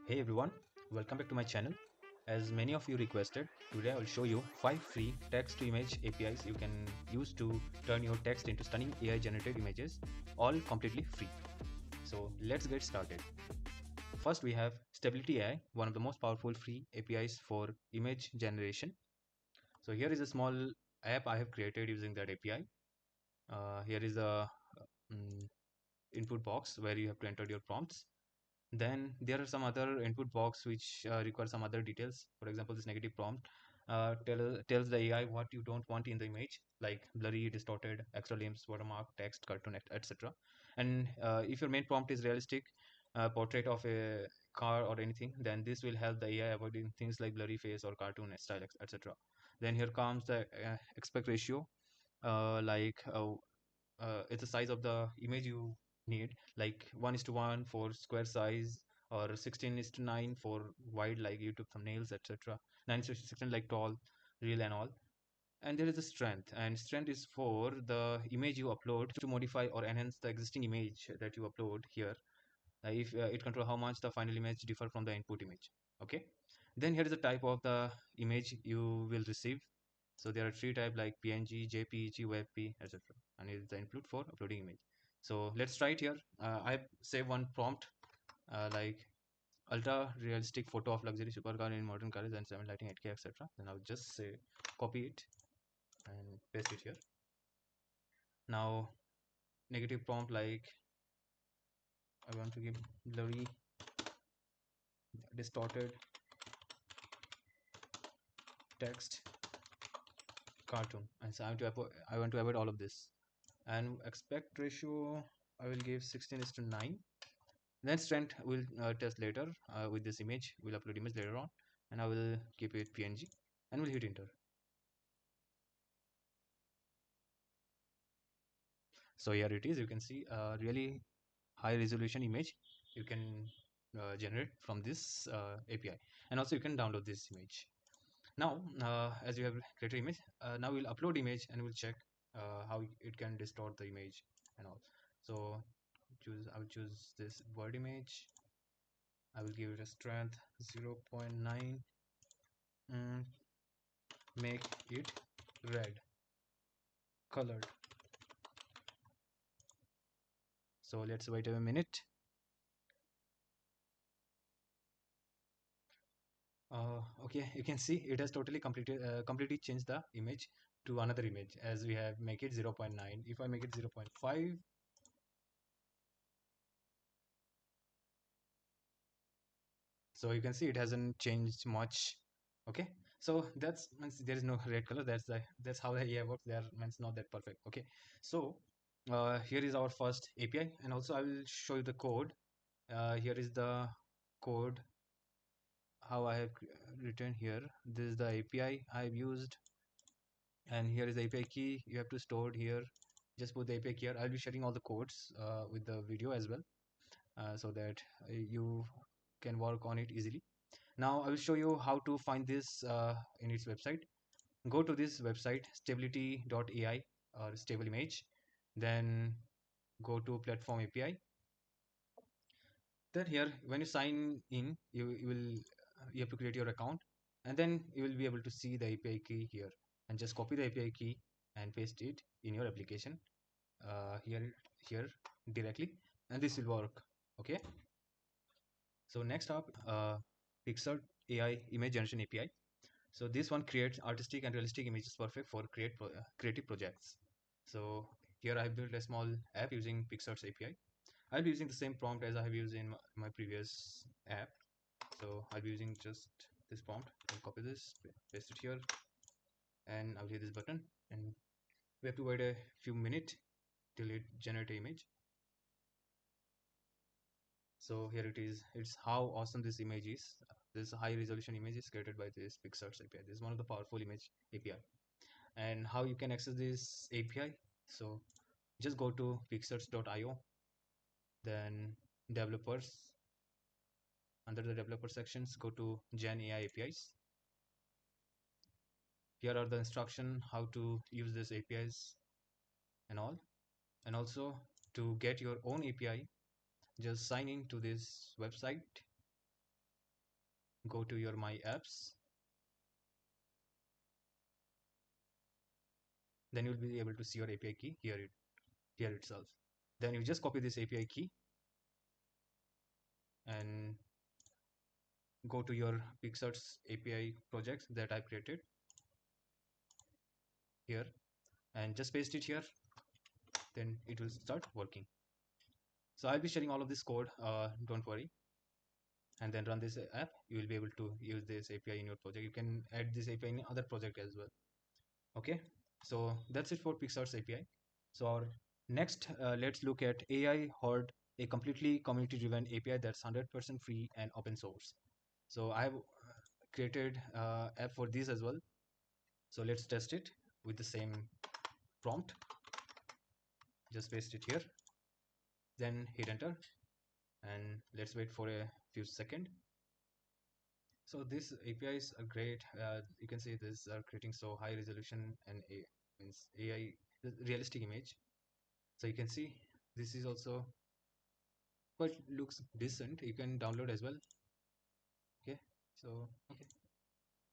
Hey everyone, welcome back to my channel. As many of you requested, today I will show you 5 free text to image APIs you can use to turn your text into stunning AI generated images, all completely free. So let's get started. First we have Stability AI, one of the most powerful free APIs for image generation. So here is a small app I have created using that API. Here is a mm, input box where you have to enter your prompts. Then there are some other input box which require some other details. For example, this negative prompt tells the AI what you don't want in the image, like blurry, distorted, extra limbs, watermark, text, cartoon, etc. And if your main prompt is realistic portrait of a car or anything, then this will help the AI avoiding things like blurry face or cartoon style, etc. Then here comes the aspect ratio, it's the size of the image you need, like 1:1 for square size, or 16:9 for wide like YouTube thumbnails, etc. 9:16 like tall, real and all. And there is a strength, and strength is for the image you upload to modify or enhance the existing image that you upload here. If it control how much the final image differ from the input image. Okay, then here is the type of the image you will receive. So there are three types like PNG, JPEG, WebP, etc. And it is the input for uploading image. So let's try it here. I save one prompt like ultra realistic photo of luxury supercar in modern cars and 7 lighting 8K, etc. Then I'll just say copy it and paste it here. Now negative prompt like I want to give blurry, distorted, text, cartoon, and so I want to avoid all of this. And aspect ratio I will give 16:9. Then strength will test later with this image. We'll upload image later on, and I will keep it PNG, and we'll hit enter. So here it is. You can see a really high resolution image you can generate from this API, and also you can download this image. Now, as you have created image, now we'll upload image and we'll check how it can distort the image and all. So I will choose this word image. I will give it a strength 0.9 and make it red colored. So let's wait a minute. Okay, you can see it has totally completely changed the image to another image, as we have make it 0.9. If I make it 0.5, so you can see it hasn't changed much. Okay, so that's means there is no red color. That's how the AI works. There means not that perfect. Okay, so here is our first API, and also I will show you the code. Here is the code how I have written here. This is the API I have used, and here is the API key. You have to store it here. Just put the API key here. I'll be sharing all the codes with the video as well, so that you can work on it easily. Now I will show you how to find this in its website. Go to this website, stability.ai or stable image, then go to platform API. Then here when you sign in, you have to create your account, and then you will be able to see the API key here, and just copy the API key and paste it in your application here directly, and this will work. Okay, so next up, Picsart AI image generation API. So this one creates artistic and realistic images perfect for creative projects. So here I have built a small app using Picsart's API. I'll be using the same prompt as I have used in my previous app. So I'll be using just this prompt. I'll copy this, paste it here, and I'll hit this button. And we have to wait a few minutes till it generate an image. So here it is. It's how awesome this image is. This high resolution image is created by this Picsart API. This is one of the powerful image API. And how you can access this API? So just go to picsart.io, then developers. Under the developer sections, go to Gen AI APIs. Here are the instruction how to use this APIs and all. And also to get your own API, just sign in to this website go to your my apps, then you'll be able to see your API key here itself. Then you just copy this API key and go to your Picsart's API projects that I created here and just paste it here, then it will start working. So I'll be sharing all of this code, don't worry. And then run this app, you will be able to use this API in your project. You can add this API in other project as well. Okay, so that's it for Picsart's API. So our next, let's look at AI Horde, a completely community-driven API that's 100% free and open source. So I've created app for this as well. So let's test it with the same prompt. Just paste it here, then hit enter, and let's wait for a few seconds. So these APIs are great. You can see this are creating so high resolution and means AI realistic image. So you can see this is also quite looks decent. You can download as well. Okay, so okay,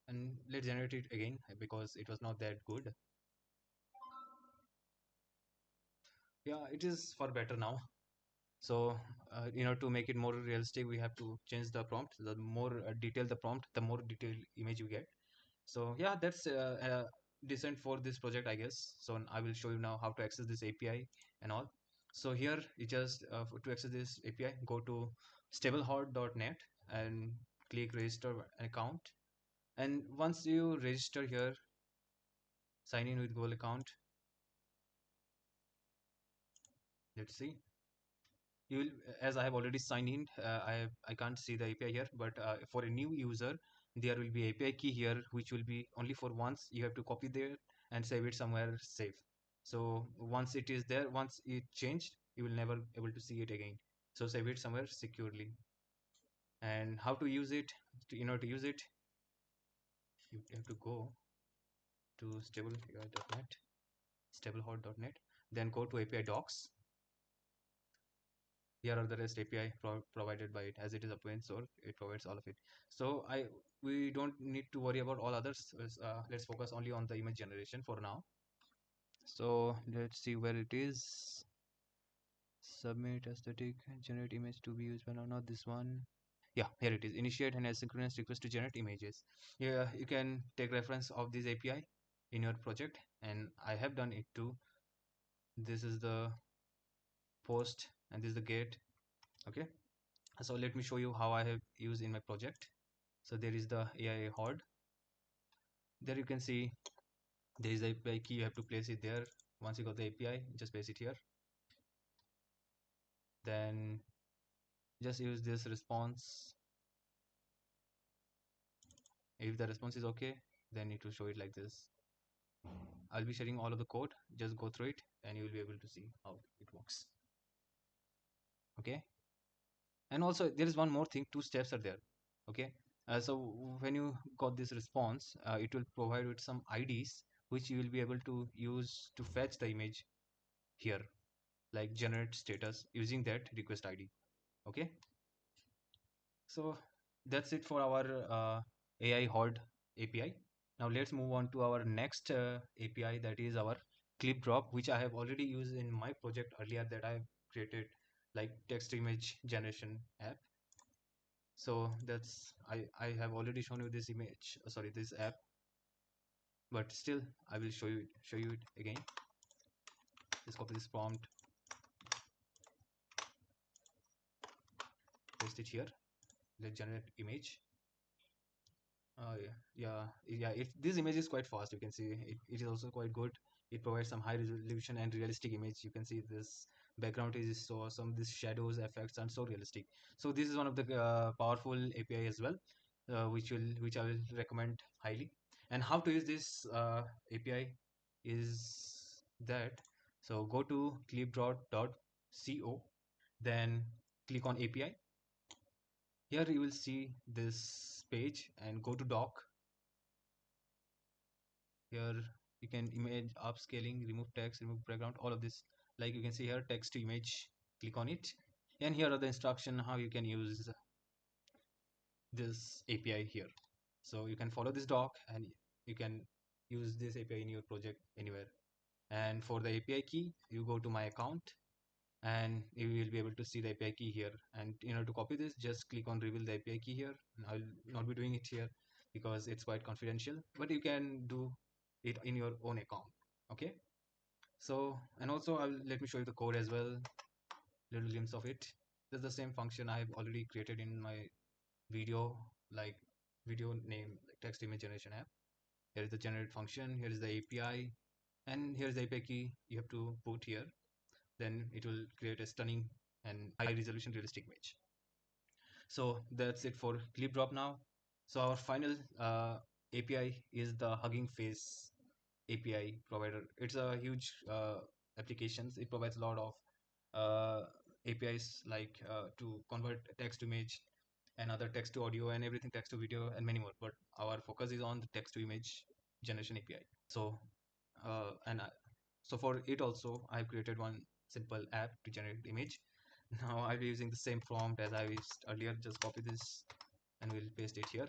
and let's generate it again because it was not that good. Yeah, it is for better now. So to make it more realistic, we have to change the prompt. The more detailed the prompt, the more detailed image you get. So yeah, that's decent for this project, I guess. So I will show you now how to access this API and all. So here you just to access this API, go to stablehorde.net and click register an account. And once you register here, sign in with Google account. Let's see. You will, as I have already signed in, I can't see the API here, but for a new user, there will be API key here, which will be only for once. You have to copy there and save it somewhere safe. So once it is there, once it changed, you will never able to see it again. So save it somewhere securely. And how to use it? To use it, you have to go to stablehorde.net, then go to API docs. Here are the REST API provided by it. As it is open source, it provides all of it. So we don't need to worry about all others. Let's focus only on the image generation for now. So let's see where it is. Submit aesthetic, generate image to be used by now, not this one. Yeah, here it is. Initiate an asynchronous request to generate images. Yeah, you can take reference of this API in your project, and I have done it too. This is the post and this is the get. Okay, so let me show you how I have used in my project. So there is the AI Horde. There you can see there is the API key. You have to place it there. Once you got the API, just place it here. Then just use this response. If the response is okay, then it will show it like this. I'll be sharing all of the code. Just go through it and you will be able to see how it works. Okay. And also there is one more thing. 2 steps are there. Okay. So when you got this response, it will provide with some IDs which you will be able to use to fetch the image here, like generate status using that request ID. Okay, so that's it for our AI Horde API. Now let's move on to our next API, that is our Clipdrop, which I have already used in my project earlier that I have created, like text image generation app. So that's I have already shown you this image, sorry, this app, but still I will show you it again. Just copy this prompt, paste it here, let's generate image. Yeah. This image is quite fast. You can see it is also quite good. It provides some high resolution and realistic image. You can see this background is so awesome. These shadows, effects, and so realistic. So this is one of the powerful API as well, which I will recommend highly. And how to use this API is that. So go to clipdrop.co, then click on API. Here you will see this page and go to doc. Here you can image upscaling, remove text, remove background, all of this. Like you can see here, text to image, click on it. And here are the instruction how you can use this API here. So you can follow this doc and you can use this API in your project anywhere. And for the API key, you go to my account and you will be able to see the API key here. And in order to copy this, just click on reveal the API key here. I'll not be doing it here because it's quite confidential, but you can do it in your own account. Okay. So, and also let me show you the code as well, little glimpse of it. This is the same function I've already created in my video, like video name, like text image generation app. Here is the generate function, here is the API, and here's the API key you have to put here. Then it will create a stunning and high resolution realistic image. So that's it for ClipDrop now. So our final API is the Hugging Face API provider. It's a huge applications. It provides a lot of APIs like to convert text to image and other text to audio and everything text to video and many more. But our focus is on the text to image generation API. So so for it also I've created one simple app to generate image. Now I'll be using the same prompt as I used earlier. Just copy this and we'll paste it here.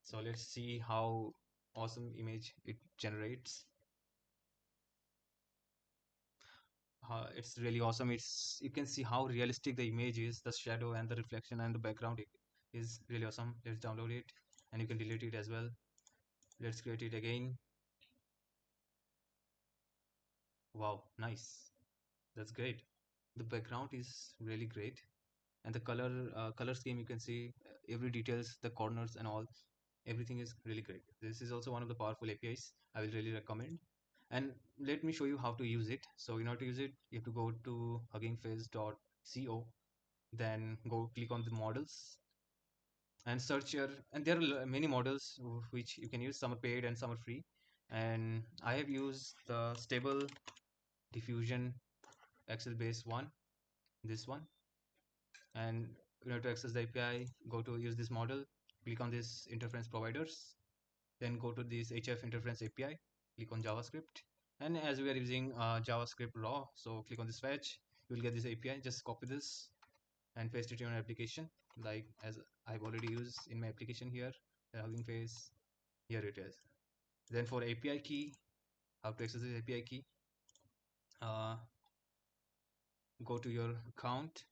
So let's see how awesome image it generates. It's really awesome. You can see how realistic the image is, the shadow and the reflection and the background is really awesome. Let's download it and you can delete it as well. Let's create it again. Wow, nice. That's great. The background is really great, and the color scheme, you can see every details, the corners and all, everything is really great. This is also one of the powerful APIs I will really recommend. And let me show you how to use it. So in order to use it, you have to go to huggingface.co, then go click on the models and search here, and there are many models which you can use. Some are paid and some are free, and I have used the stable diffusion Excel base one, this one. And in order to access the API, go to use this model, click on this interference providers, then go to this HF interference API, click on JavaScript. And as we are using JavaScript raw, so click on this fetch, you will get this API. Just copy this and paste it in your application, like as I've already used in my application here, the Hugging Face. Here it is. Then for API key, how to access this API key? Uh, go to your account,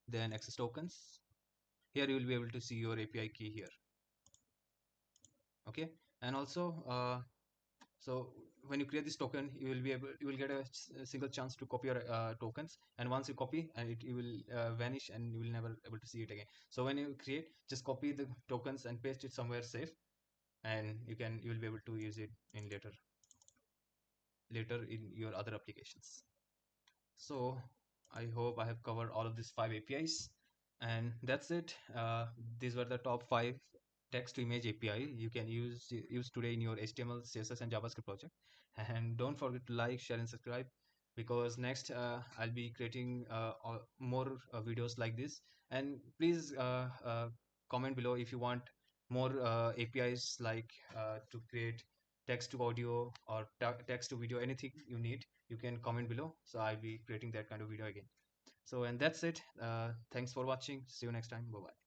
then access tokens. Here you will be able to see your API key here. Okay, and also so when you create this token, you will get a single chance to copy your tokens, and once you copy, and it will vanish and you will never able to see it again. So when you create, just copy the tokens and paste it somewhere safe, and you will be able to use it in later in your other applications. So I hope I have covered all of these 5 APIs, and that's it. These were the top 5 text to image API you can use today in your HTML, CSS, and JavaScript project. And don't forget to like, share, and subscribe, because next I'll be creating more videos like this. And please comment below if you want more APIs, like to create text to audio or text to video, anything you need, you can comment below. So I'll be creating that kind of video again. So, and that's it. Thanks for watching. See you next time. Bye bye.